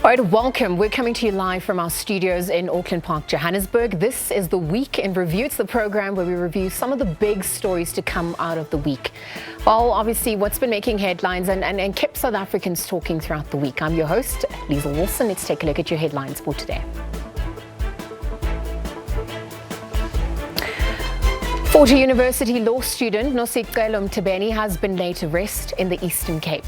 All right, welcome. We're coming to you live from our studios in Auckland Park, Johannesburg. This is the Week in Review. It's the program where we review some of the big stories to come out of the week. Well, obviously, what's been making headlines and kept South Africans talking throughout the week. I'm your host, Liesl Wilson. Let's take a look at your headlines for today. Fort University law student Nosicelo Mtebeni has been laid to rest in the Eastern Cape.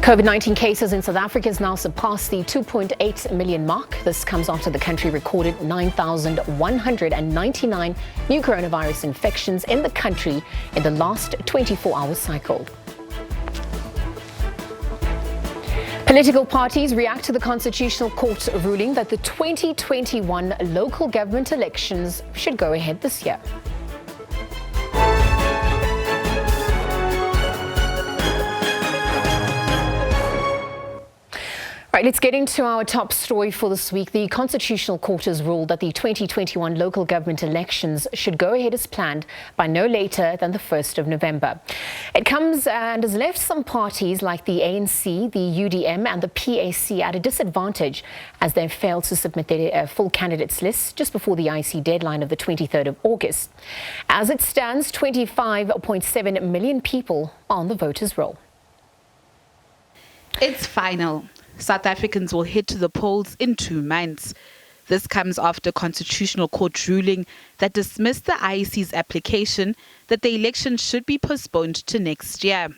COVID-19 cases in South Africa has now surpassed the 2.8 million mark. This comes after the country recorded 9,199 new coronavirus infections in the country in the last 24-hour cycle. Political parties react to the Constitutional Court ruling that the 2021 local government elections should go ahead this year. Right, let's get into our top story for this week. The Constitutional Court has ruled that the 2021 local government elections should go ahead as planned by no later than the 1st of November. It comes and has left some parties like the ANC, the UDM and the PAC at a disadvantage as they've failed to submit their full candidates list just before the IEC deadline of the 23rd of August. As it stands, 25.7 million people are on the voters' roll. It's final. South Africans will head to the polls in 2 months. This comes after Constitutional Court ruling that dismissed the IEC's application that the election should be postponed to next year.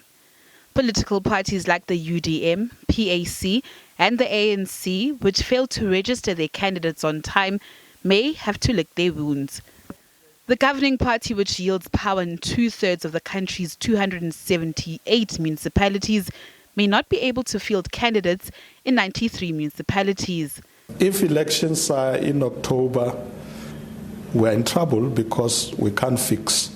Political parties like the UDM, PAC and the ANC, which failed to register their candidates on time, may have to lick their wounds. The governing party, which yields power in 2/3 of the country's 278 municipalities, may not be able to field candidates in 93 municipalities. If elections are in October, we're in trouble because we can't fix.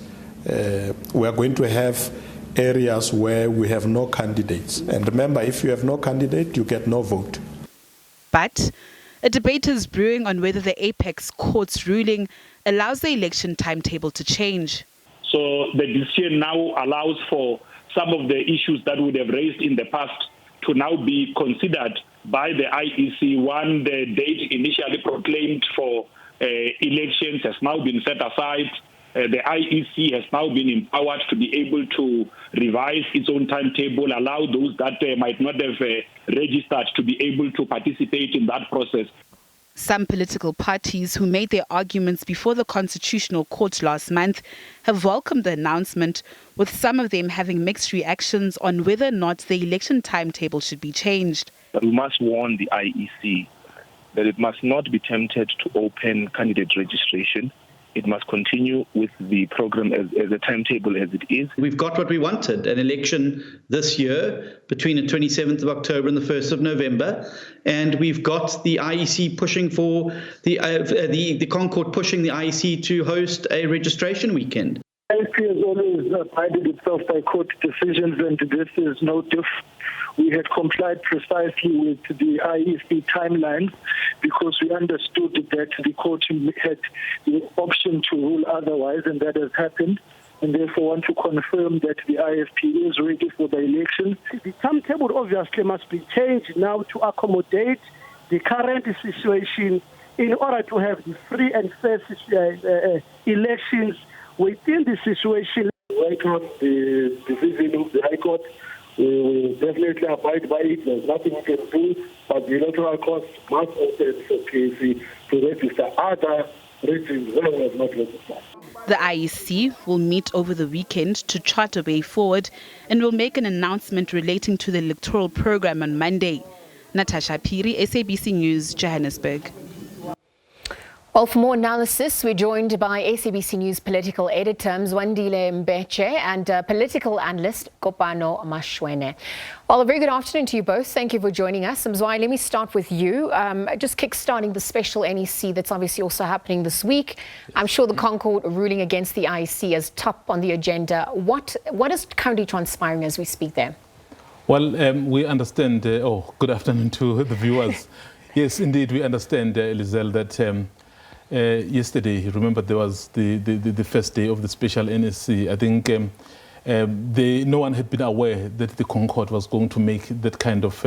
We're going to have areas where we have no candidates. And remember, if you have no candidate, you get no vote. But a debate is brewing on whether the Apex Court's ruling allows the election timetable to change. So the decision now allows for some of the issues that would have raised in the past to now be considered by the IEC. One, the date initially proclaimed for elections has now been set aside. The IEC has now been empowered to be able to revise its own timetable, allow those that might not have registered to be able to participate in that process. Some political parties who made their arguments before the Constitutional Court last month have welcomed the announcement, with some of them having mixed reactions on whether or not the election timetable should be changed. We must warn the IEC that it must not be tempted to open candidate registration. It must continue with the program as a timetable as it is. We've got what we wanted, an election this year between the 27th of October and the 1st of November. And we've got the IEC pushing for the Concord pushing the IEC to host a registration weekend. IEC has always abided itself by court decisions, and this is no different. We had complied precisely with the IEC timelines because we understood that the court had the option to rule otherwise, and that has happened. And therefore want to confirm that the IFP is ready for the election. The timetable obviously must be changed now to accommodate the current situation in order to have the free and fair elections within the situation. Right on the decision of the High Court, we will definitely abide by it. There's nothing we can do, but the electoral court must open for PAC to register. Other regions will not register. The IEC will meet over the weekend to chart a way forward and will make an announcement relating to the electoral program on Monday. Natasha Piri, SABC News, Johannesburg. Well, for more analysis, we're joined by SABC News political editor Mzwandile Mbeche and political analyst Kopano Mashwene. Well, a very good afternoon to you both. Thank you for joining us. Mzwai, let me start with you. Just kickstarting the special NEC that's obviously also happening this week. I'm sure the Concord ruling against the IEC is top on the agenda. What is currently transpiring as we speak there? Well, we understand. Good afternoon to the viewers. Yes, indeed, we understand, Liesl, that yesterday, remember, there was the first day of the special NSC. I think no one had been aware that the Concord was going to make that kind of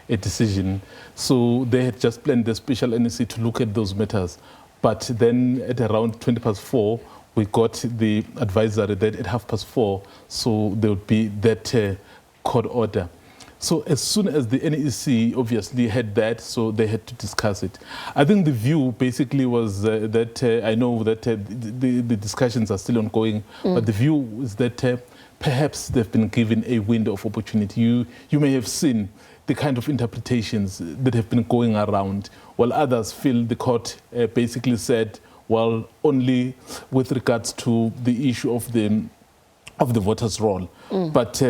a decision. So they had just planned the special NEC to look at those matters. But then at around 4:20, we got the advisory that at 4:30, so there would be that court order. So as soon as the NEC obviously had that, so they had to discuss it. I think the view basically was that I know that the discussions are still ongoing, but the view is that perhaps they've been given a window of opportunity. You may have seen the kind of interpretations that have been going around, while others feel the court basically said, well, only with regards to the issue of the voters' roll. But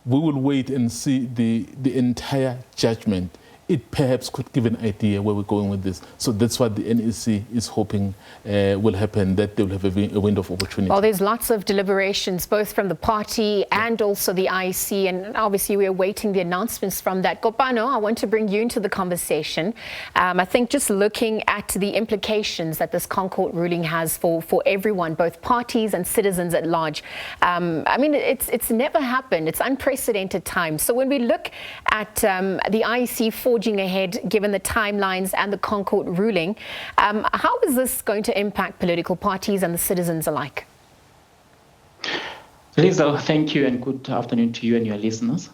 we will wait and see the entire judgment. It perhaps could give an idea where we're going with this. So that's what the NEC is hoping will happen, that they will have a window of opportunity. Well, there's lots of deliberations, both from the party and also the IEC, and obviously we're awaiting the announcements from that. Kopano, I want to bring you into the conversation. I think just looking at the implications that this Concord ruling has for everyone, both parties and citizens at large. I mean, it's never happened. It's unprecedented times. So when we look at the IEC forging ahead, given the timelines and the Concord ruling, how is this going to impact political parties and the citizens alike? Lisa, thank you and good afternoon to you and your listeners.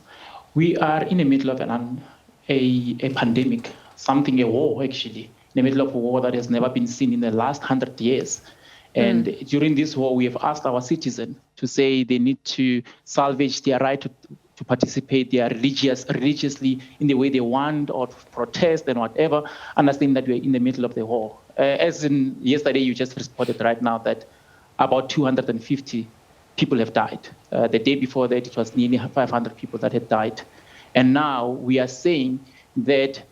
We are in the middle of a pandemic, a war actually, in the middle of a war that has never been seen in the last 100 years. And during this war, we have asked our citizens to say they need to salvage their right to participate religiously in the way they want, or to protest and whatever, understanding that we're in the middle of the war. As in yesterday, you just reported right now that about 250 people have died. The day before that, it was nearly 500 people that had died. And now we are saying that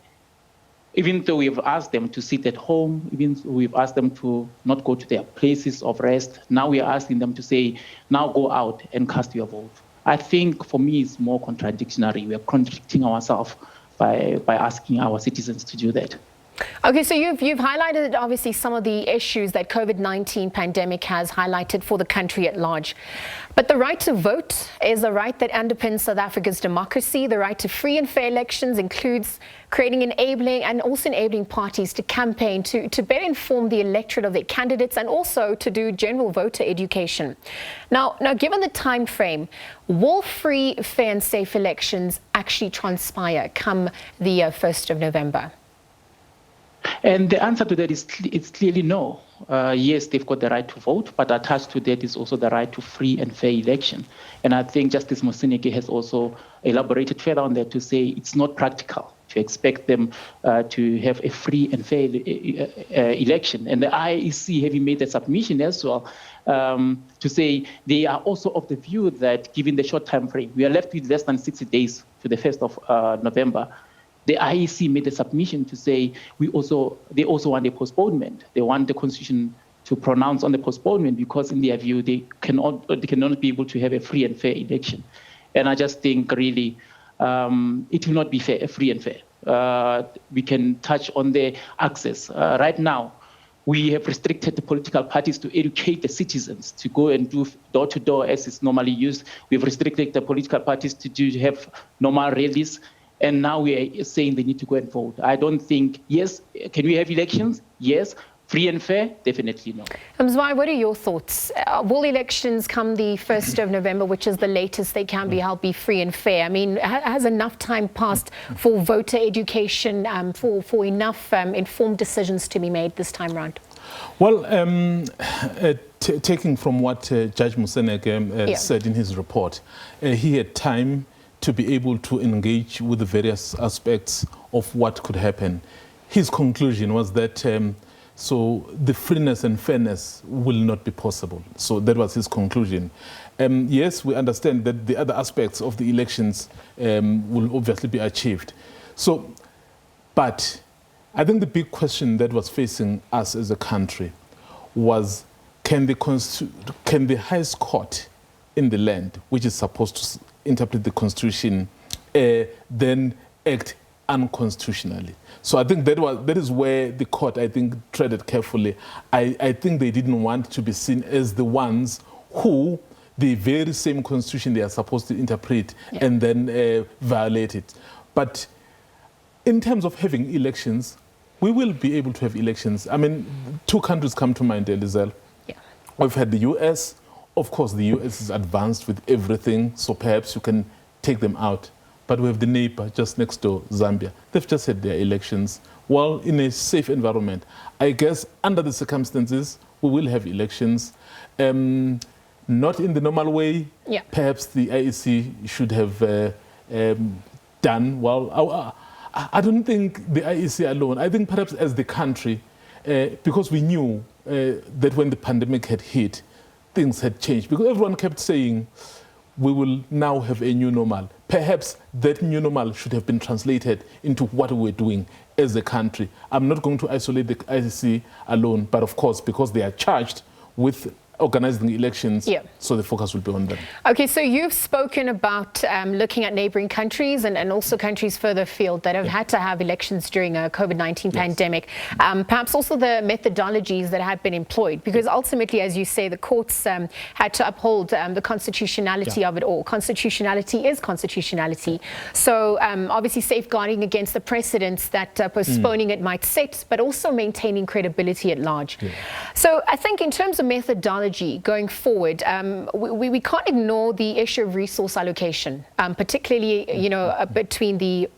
even though we have asked them to sit at home, even though we've asked them to not go to their places of rest, now we are asking them to say, now go out and cast your vote. I think for me it's more contradictory. We are contradicting ourselves by asking our citizens to do that. Okay, so you've highlighted obviously some of the issues that COVID-19 pandemic has highlighted for the country at large. But the right to vote is a right that underpins South Africa's democracy. The right to free and fair elections includes creating enabling parties to campaign, to better inform the electorate of their candidates, and also to do general voter education. Now, given the time frame, will free, fair and safe elections actually transpire come the 1st of November? And the answer to that is clearly no. Yes, they've got the right to vote, but attached to that is also the right to free and fair election. And I think Justice Moseneke has also elaborated further on that to say it's not practical to expect them to have a free and fair election. And the IEC having made a submission as well to say they are also of the view that given the short time frame, we are left with less than 60 days to the 1st of November. The IEC made a submission to say they also want a postponement. They want the Constitution to pronounce on the postponement because, in their view, they cannot be able to have a free and fair election. And I just think really it will not be free and fair. We can touch on the access. Right now, we have restricted the political parties to educate the citizens to go and do door-to-door as is normally used. We've restricted the political parties to have normal rallies. And now we are saying they need to go and vote. I don't think, yes, can we have elections? Yes. Free and fair? Definitely no. Mzwai, what are your thoughts? Will elections come the 1st of November, which is the latest they can be held, be free and fair? I mean, has enough time passed for voter education, for enough informed decisions to be made this time around? Well, taking from what Judge Moseneke said in his report, he had time to be able to engage with the various aspects of what could happen. His conclusion was that so the freeness and fairness will not be possible. So that was his conclusion. Yes, we understand that the other aspects of the elections will obviously be achieved. So, but I think the big question that was facing us as a country was, can the highest court in the land, which is supposed to interpret the Constitution, then act unconstitutionally? So I think that is where the court, I think, treaded carefully. I think they didn't want to be seen as the ones who the very same constitution they are supposed to interpret and then violate it. But in terms of having elections, we will be able to have elections. I mean, two countries come to mind, Elizel. We've had the US. Of course, the US is advanced with everything, so perhaps you can take them out. But we have the neighbor just next door, Zambia. They've just had their elections, well, in a safe environment. I guess under the circumstances, we will have elections. Not in the normal way. Perhaps the IEC should have done, well, I don't think the IEC alone. I think perhaps as the country, because we knew that when the pandemic had hit, things had changed. Because everyone kept saying, we will now have a new normal. Perhaps that new normal should have been translated into what we're doing as a country. I'm not going to isolate the ICC alone, but of course, because they are charged with organizing elections, so the focus will be on them. Okay, so you've spoken about looking at neighboring countries and also countries further afield that have had to have elections during a COVID-19 pandemic. Perhaps also the methodologies that have been employed, because ultimately, as you say, the courts had to uphold the constitutionality of it all. Constitutionality is constitutionality. So obviously safeguarding against the precedents that postponing it might set, but also maintaining credibility at large. So I think in terms of methodology, going forward, we can't ignore the issue of resource allocation, particularly, between the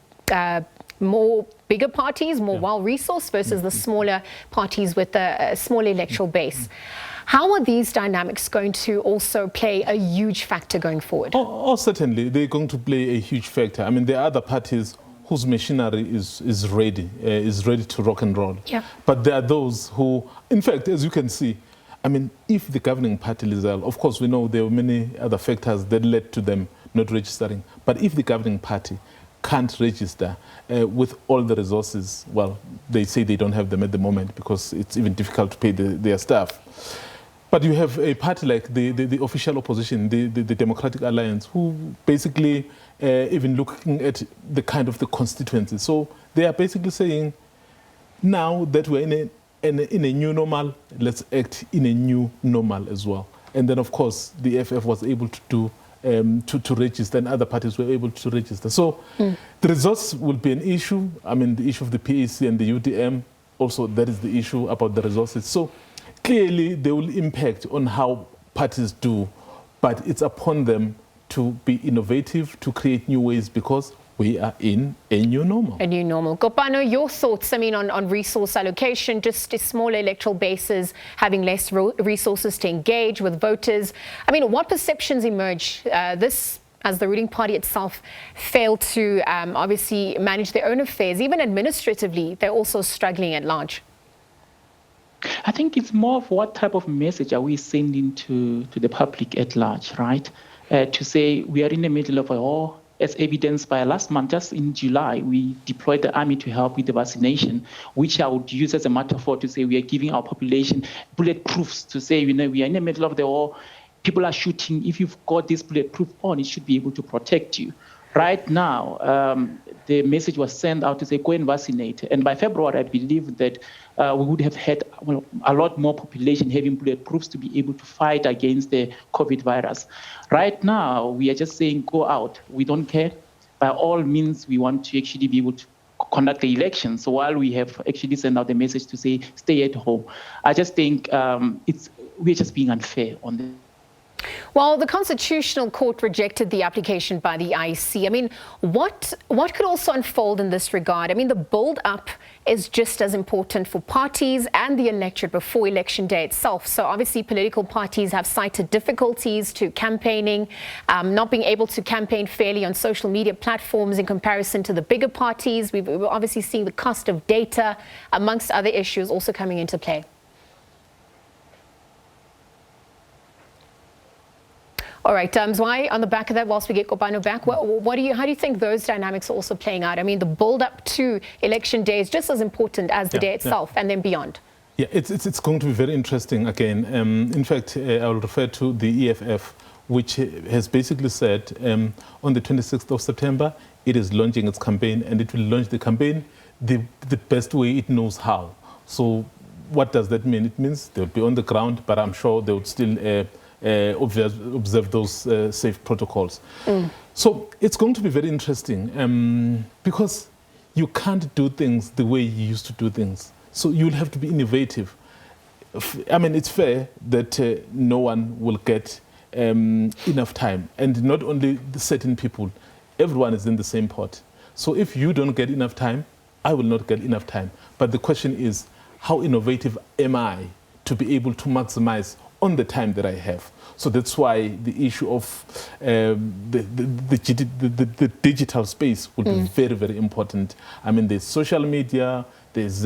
more bigger parties, more well-resourced versus the smaller parties with a smaller electoral base. How are these dynamics going to also play a huge factor going forward? Oh, certainly, they're going to play a huge factor. I mean, there are other parties whose machinery is ready to rock and roll. But there are those who, in fact, as you can see, I mean, if the governing party, Lizelle, of course, we know there were many other factors that led to them not registering. But if the governing party can't register with all the resources, well, they say they don't have them at the moment because it's even difficult to pay their staff. But you have a party like the official opposition, the Democratic Alliance, who basically even looking at the kind of the constituency. So they are basically saying, now that we're in a new normal, let's act in a new normal as well. And then, of course, the FF was able to do to register, and other parties were able to register. So the results will be an issue. I mean, the issue of the PAC and the UDM, also that is the issue about the resources. So clearly, they will impact on how parties do, but it's upon them to be innovative, to create new ways, because we are in a new normal. A new normal. Kopano, your thoughts, I mean, on resource allocation, just smaller electoral bases, having less resources to engage with voters. I mean, what perceptions emerge? This, as the ruling party itself failed to obviously manage their own affairs, even administratively, they're also struggling at large. I think it's more of what type of message are we sending to the public at large, right? To say we are in the middle of a war, as evidenced by last month, just in July, we deployed the army to help with the vaccination, which I would use as a metaphor to say we are giving our population bulletproofs to say, we are in the middle of the war, people are shooting. If you've got this bulletproof on, it should be able to protect you. Right now, the message was sent out to say, go and vaccinate. And by February, I believe that we would have had a lot more population having bulletproofs to be able to fight against the COVID virus. Right now, we are just saying, go out. We don't care. By all means, we want to actually be able to conduct the elections. So while we have actually sent out the message to say, stay at home, I just think we're just being unfair on this. Well, the Constitutional Court rejected the application by the IEC. I mean, what could also unfold in this regard? I mean, the build-up is just as important for parties and the electorate before election day itself. So obviously, political parties have cited difficulties to campaigning, not being able to campaign fairly on social media platforms in comparison to the bigger parties. We're obviously seeing the cost of data, amongst other issues, also coming into play. All right, Zwei, on the back of that, whilst we get Kopano back, how do you think those dynamics are also playing out? I mean, the build-up to election day is just as important as the day itself and then beyond. Yeah, it's going to be very interesting again. In fact, I'll refer to the EFF, which has basically said on the 26th of September, it is launching its campaign, and it will launch the campaign the best way it knows how. So what does that mean? It means they'll be on the ground, but I'm sure they would still observe those safe protocols. So it's going to be very interesting because you can't do things the way you used to do things. So you'll have to be innovative. I mean, it's fair that no one will get enough time. And not only the certain people, everyone is in the same pot. So if you don't get enough time, I will not get enough time. But the question is, how innovative am I to be able to maximize on the time that I have? So that's why the issue of the digital space will be very, very important. I mean, there's social media, there's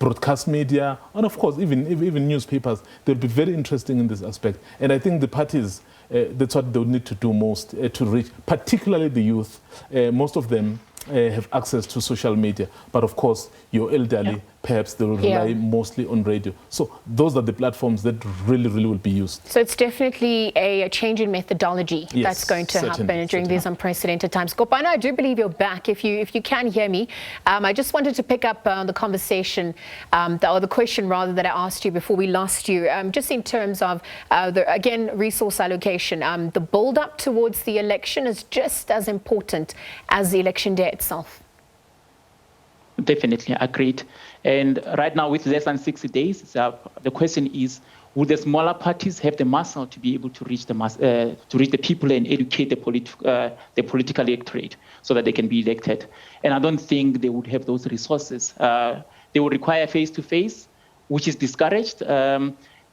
broadcast media, and of course, even newspapers. They'll be very interesting in this aspect. And I think the parties, that's what they'll need to do most to reach, particularly the youth. Most of them have access to social media. But of course, your elderly, perhaps they will rely mostly on radio. So those are the platforms that really, really will be used. So it's definitely a change in methodology that's going to happen during these unprecedented times. Kopana, I do believe you're back. If you can hear me, I just wanted to pick up on the conversation, or the question rather that I asked you before we lost you, just in terms of, again, resource allocation. The build-up towards the election is just as important as the election day itself. Definitely agreed. And right now, with less than 60 days, the question is, will the smaller parties have the muscle to be able to reach the people and educate the political electorate so that they can be elected? And I don't think they would have those resources. They would require face-to-face, which is discouraged.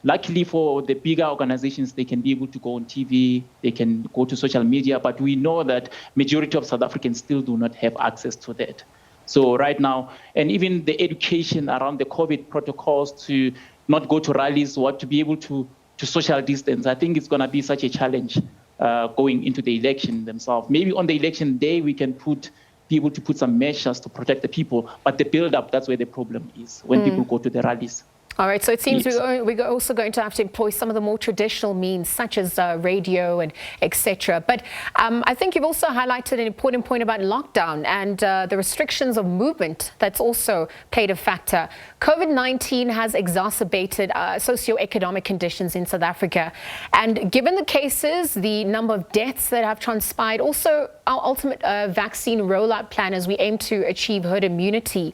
Luckily for the bigger organizations, they can be able to go on TV, they can go to social media, but we know that majority of South Africans still do not have access to that. So right now, and even the education around the COVID protocols to not go to rallies, what to be able to social distance, I think it's going to be such a challenge going into the election themselves. Maybe on the election day, we can be able to put some measures to protect the people, but the build-up, that's where the problem is, when people go to the rallies. All right, so it seems we're also going to have to employ some of the more traditional means, such as radio and etc. But I think you've also highlighted an important point about lockdown and the restrictions of movement that's also played a factor. COVID-19 has exacerbated socioeconomic conditions in South Africa. And given the cases, the number of deaths that have transpired, also our ultimate vaccine rollout plan as we aim to achieve herd immunity,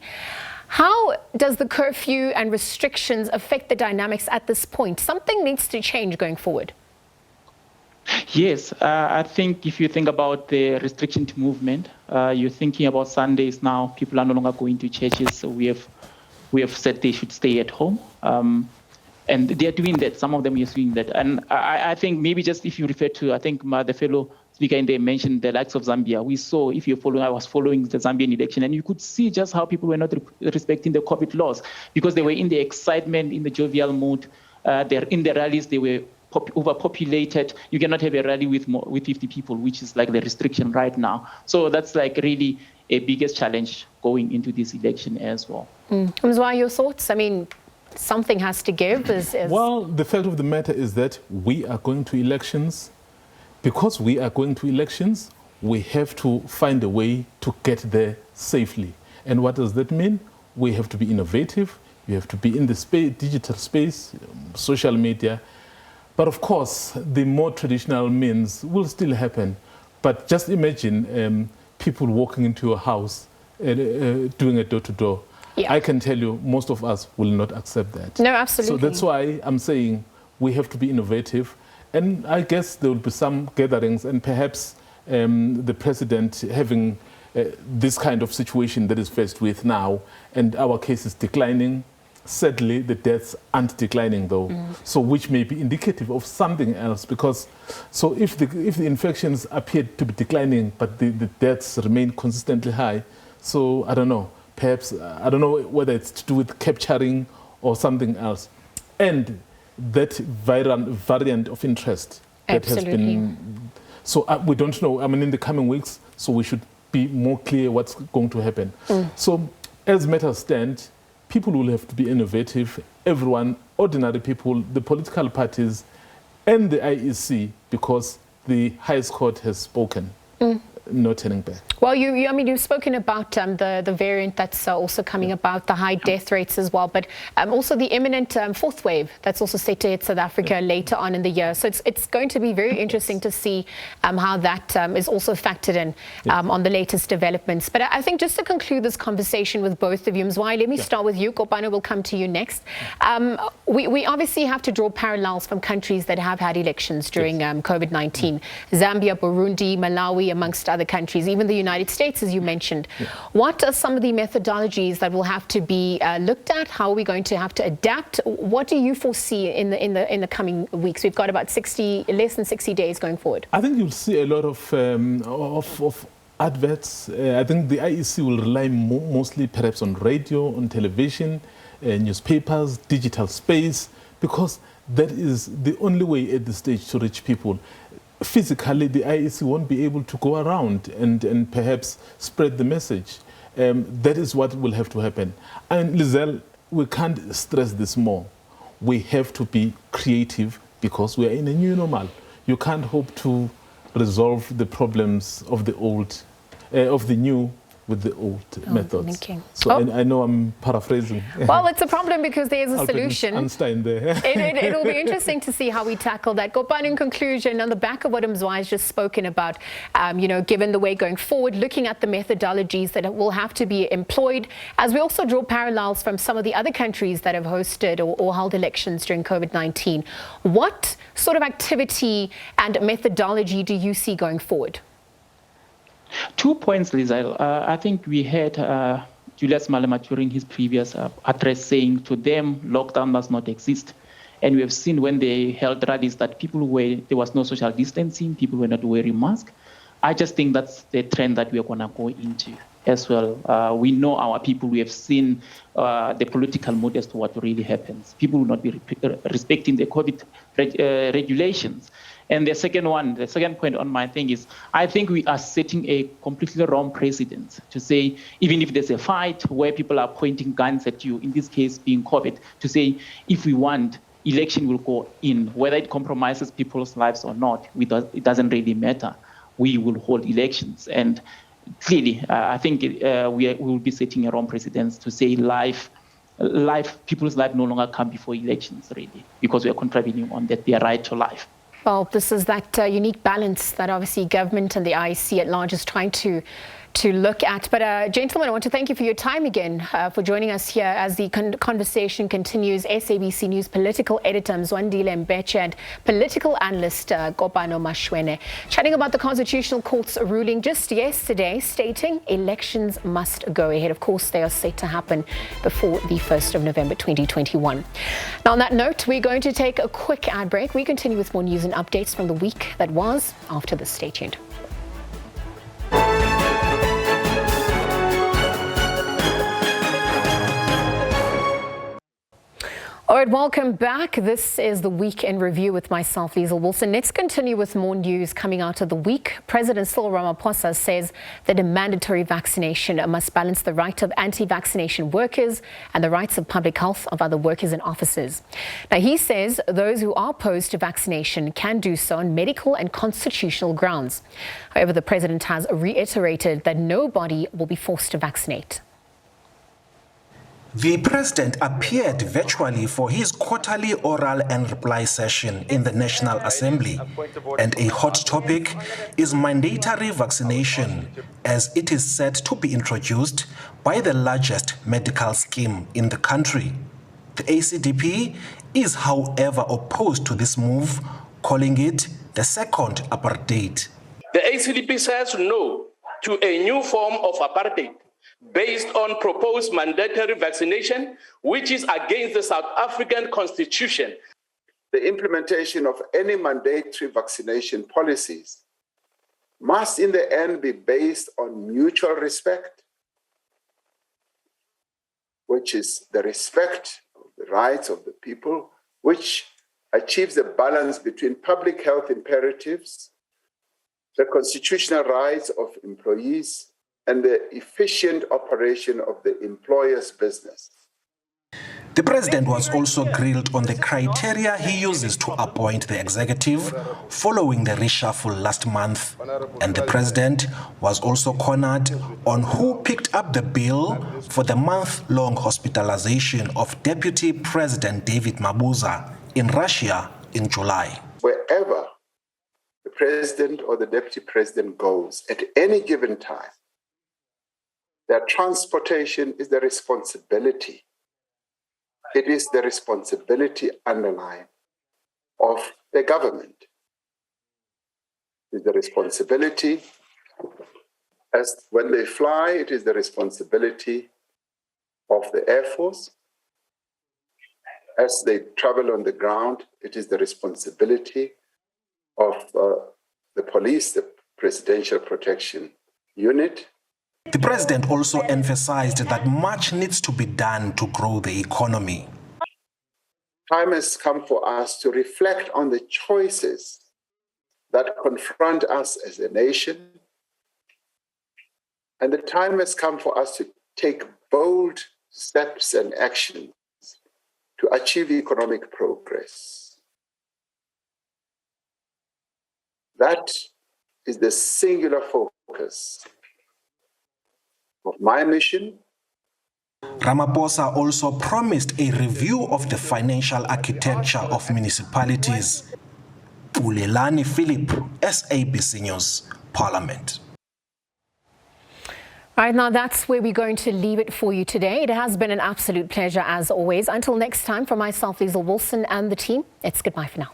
how does the curfew and restrictions affect the dynamics at this point? Something needs to change going forward. Yes, I think if you think about the restriction to movement, you're thinking about Sundays now. People are no longer going to churches, so we have said they should stay at home. And they are doing that. Some of them are doing that. And I think maybe just if you refer to, I think the fellow speaker in there mentioned the likes of Zambia. We saw, if you're following, I was following the Zambian election, and you could see just how people were not respecting the COVID laws because they were in the excitement, in the jovial mood. They're in the rallies, they were overpopulated. You cannot have a rally with 50 people, which is like the restriction right now. So that's like really a biggest challenge going into this election as well. Mzwa, your thoughts? I mean, something has to give. Well, the fact of the matter is that we are going to elections. Because we are going to elections, we have to find a way to get there safely. And what does that mean? We have to be innovative. You have to be in the digital space, social media. But of course, the more traditional means will still happen. But just imagine people walking into your house doing a door-to-door. I can tell you, most of us will not accept that. No, absolutely. So that's why I'm saying we have to be innovative. And I guess there will be some gatherings and perhaps the president having this kind of situation that is faced with now and our case is declining. Sadly, the deaths aren't declining though, so which may be indicative of something else because so if the infections appear to be declining but the deaths remain consistently high, so I don't know, perhaps, I don't know whether it's to do with capturing or something else. And that variant of interest that has been, so we don't know, I mean in the coming weeks, so we should be more clear what's going to happen. So as matters stand, people will have to be innovative, everyone, ordinary people, the political parties and the IEC, because the highest court has spoken. no turning back. Well, you've spoken about the variant that's also coming about, the high death rates as well, but also the imminent fourth wave that's also set to hit South Africa later on in the year. So it's going to be very interesting to see how that is also factored in on the latest developments. But I think just to conclude this conversation with both of you, Mzwai, let me start with you. Kopano will come to you next. We obviously have to draw parallels from countries that have had elections during COVID-19. Zambia, Burundi, Malawi, amongst other countries, even the United States, as you mentioned. What are some of the methodologies that will have to be looked at? How are we going to have to adapt? What do you foresee in the coming weeks? We've got about less than 60 days going forward. I think you'll see a lot of adverts. I think the IEC will rely mostly perhaps on radio, on television, newspapers, digital space, because that is the only way at this stage to reach people. Physically, the IEC won't be able to go around and perhaps spread the message. That is what will have to happen. And Lizelle, we can't stress this more. We have to be creative because we are in a new normal. You can't hope to resolve the problems of the old, of the new with the old methods. So I know I'm paraphrasing. Well, it's a problem because there's a solution. Einstein there. It'll be interesting to see how we tackle that. Gopan, in conclusion, on the back of what Mzwai has just spoken about, given the way going forward, looking at the methodologies that will have to be employed, as we also draw parallels from some of the other countries that have hosted or held elections during COVID-19, what sort of activity and methodology do you see going forward? 2 points, Lizelle. I think we had Julius Malema during his previous address saying to them, lockdown does not exist. And we have seen when they held rallies that there was no social distancing, people were not wearing masks. I just think that's the trend that we are going to go into as well. We know our people, we have seen the political mood as to what really happens. People will not be respecting the COVID regulations. And the second point on my thing is, I think we are setting a completely wrong precedent to say, even if there's a fight where people are pointing guns at you, in this case being COVID, to say, if we want, election will go in, whether it compromises people's lives or not, it doesn't really matter. We will hold elections. And clearly, I think we will be setting a wrong precedent to say people's life no longer come before elections, really, because we are contravening on their right to life. Well, this is that unique balance that obviously government and the IEC at large is trying to look at. But gentlemen, I want to thank you for your time again, for joining us here as the conversation continues. SABC News political editor Mzwandile Mbeche and political analyst Kopano Mashwene chatting about the Constitutional Court's ruling just yesterday stating elections must go ahead. Of course, they are set to happen before the 1st of November 2021. Now, on that note, we're going to take a quick ad break. We continue with more news and updates from the week that was after this. Stay tuned. All right, welcome back. This is the Week in Review with myself, Liesl Wilson. Let's continue with more news coming out of the week. President Cyril Ramaphosa says that a mandatory vaccination must balance the right of anti-vaccination workers and the rights of public health of other workers and officers. Now, he says those who are opposed to vaccination can do so on medical and constitutional grounds. However, the president has reiterated that nobody will be forced to vaccinate. The president appeared virtually for his quarterly oral and reply session in the National Assembly, and a hot topic is mandatory vaccination, as it is set to be introduced by the largest medical scheme in the country. The ACDP is, however, opposed to this move, calling it the second apartheid. The ACDP says no to a new form of apartheid based on proposed mandatory vaccination, which is against the South African Constitution. The implementation of any mandatory vaccination policies must in the end be based on mutual respect, which is the respect of the rights of the people, which achieves a balance between public health imperatives, the constitutional rights of employees, and the efficient operation of the employer's business. The president was also grilled on the criteria he uses to appoint the executive following the reshuffle last month. And the president was also cornered on who picked up the bill for the month-long hospitalization of Deputy President David Mabuza in Russia in July. Wherever the president or the deputy president goes at any given time, their transportation is the responsibility. It is the responsibility underlying of the government. It is the responsibility as when they fly, it is the responsibility of the Air Force. As they travel on the ground, it is the responsibility of the police, the Presidential Protection Unit. The president also emphasized that much needs to be done to grow the economy. Time has come for us to reflect on the choices that confront us as a nation. And the time has come for us to take bold steps and actions to achieve economic progress. That is the singular focus of my mission. Ramaphosa also promised a review of the financial architecture of municipalities. Ulelani Philip, SABC News, Parliament. All right, now that's where we're going to leave it for you today. It has been an absolute pleasure as always. Until next time, from myself, Liesl Wilson, and the team, it's goodbye for now.